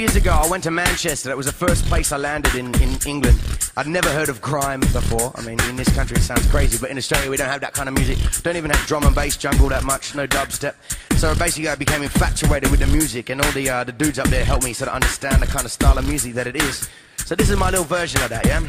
years ago, I went to Manchester. That was the first place I landed in England. I'd never heard of grime before. I mean, in this country it sounds crazy, but in Australia we don't have that kind of music. Don't even have drum and bass jungle that much, no dubstep. So basically I became infatuated with the music, and all the dudes up there helped me sort of understand the kind of style of music that it is. So this is my little version of that, yeah?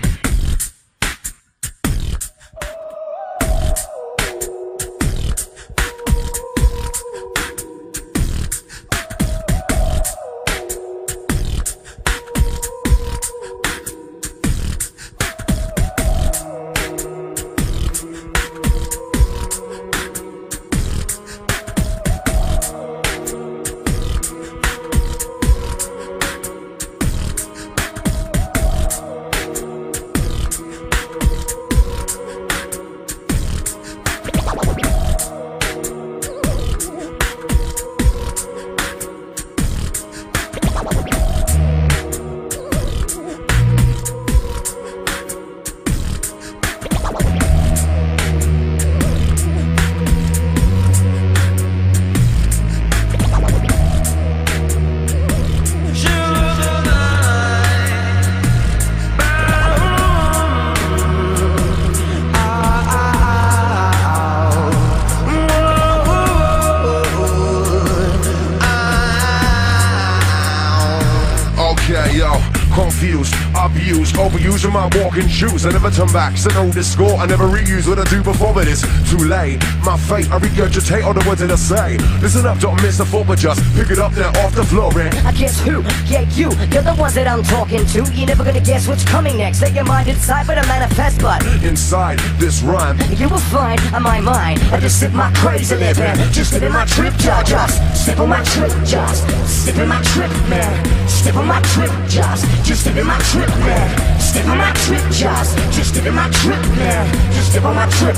Confused, abused, overused with my walking shoes. I never turn back, so know this score. I never reuse what I do before, but it's too late. My fate, I regurgitate all the words that I say. Listen up, don't miss the fall, but just pick it up now off the floor and I guess who? Yeah, you're the ones that I'm talking to. You're never gonna guess what's coming next. Set your mind inside, but I manifest, but inside this rhyme you will find on my mind. I just sip my crazy living, just living my trip, just step on my trip, just step in my trip, man. Step on my trip, just step in my trip, man. Step on my trip, just step in my trip, man. Just step on my trip,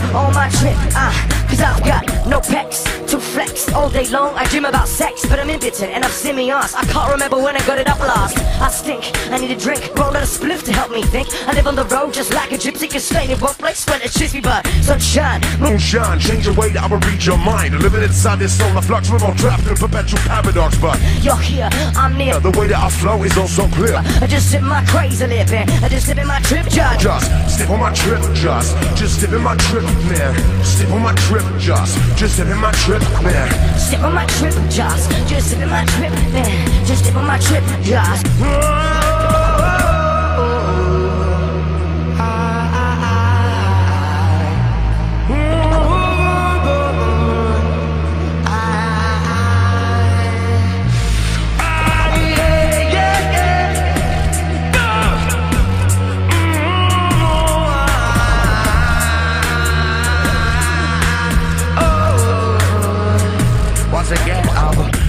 cause I've got no pecs to flex all day long. I dream about sex, but I'm impotent and I'm semi-ass. I can't remember when I got it up last. I stink, I need a drink, roll out a spliff to help me think. I live on the road just like a gypsy, can stay in one place when it shits me, but sunshine, moonshine, change the way that I will read your mind. Living inside this solar flux, we're all trapped in a perpetual paradox, but you're here, I'm near. The way that I flow is also clear. I just sip my crazy living, I just sip in my trip, just step on my trip, just step in my trip, man. Step on my trip, just step in my trip, man. Step on my trip, just step in my trip, man. Just step on my trip, just.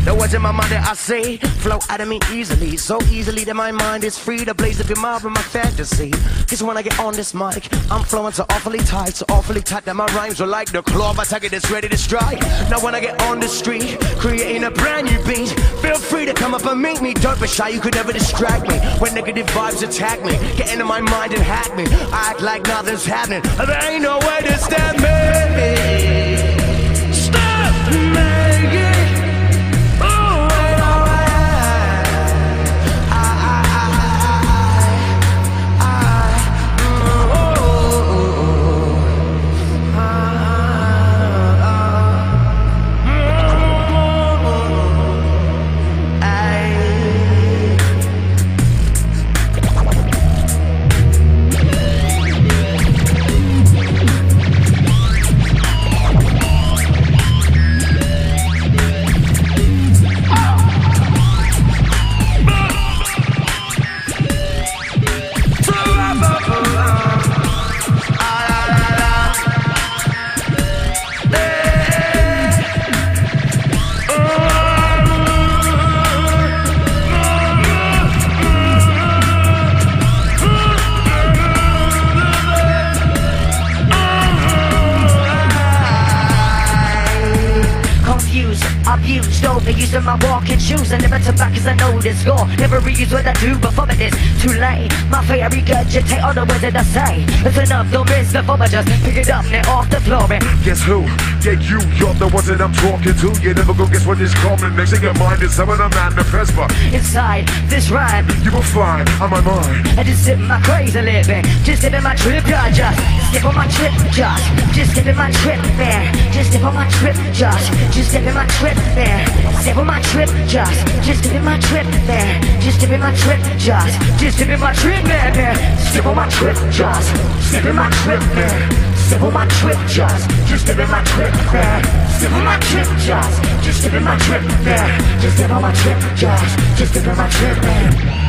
The words in my mind that I say flow out of me easily, so easily that my mind is free to blaze up your mind with my fantasy. Cause when I get on this mic, I'm flowing so awfully tight that my rhymes are like the claw of a tiger that's ready to strike. Now when I get on the street, creating a brand new beat, feel free to come up and meet me. Don't be shy, you could never distract me. When negative vibes attack me, get into my mind and hack me. I act like nothing's happening, there ain't no way to stop me. Stop me. the use of my walking shoes. I never turn back cause I know this score. Never reuse what I do before, but it's too late. My fate, I regurgitate all the words that I say. It's enough, don't miss before, but just pick it up and off the floor. And guess who? Yeah, you're the ones that I'm talking to. You never go guess what is coming next in your mind is some of the manifest, but inside this rhyme, you will find on my mind. I just sip my crazy living, just living my trip, God, just step on my trip, just living my trip, man. Just step on my trip, just living my trip, man. Step on my trip, just living my trip, man. Just living my trip, just living my trip, man. Step on my trip, just living my trip, man. Step on my trip, just living my trip, man. Step on my trip, just living my trip, man. Just step on my trip, just living my trip, man.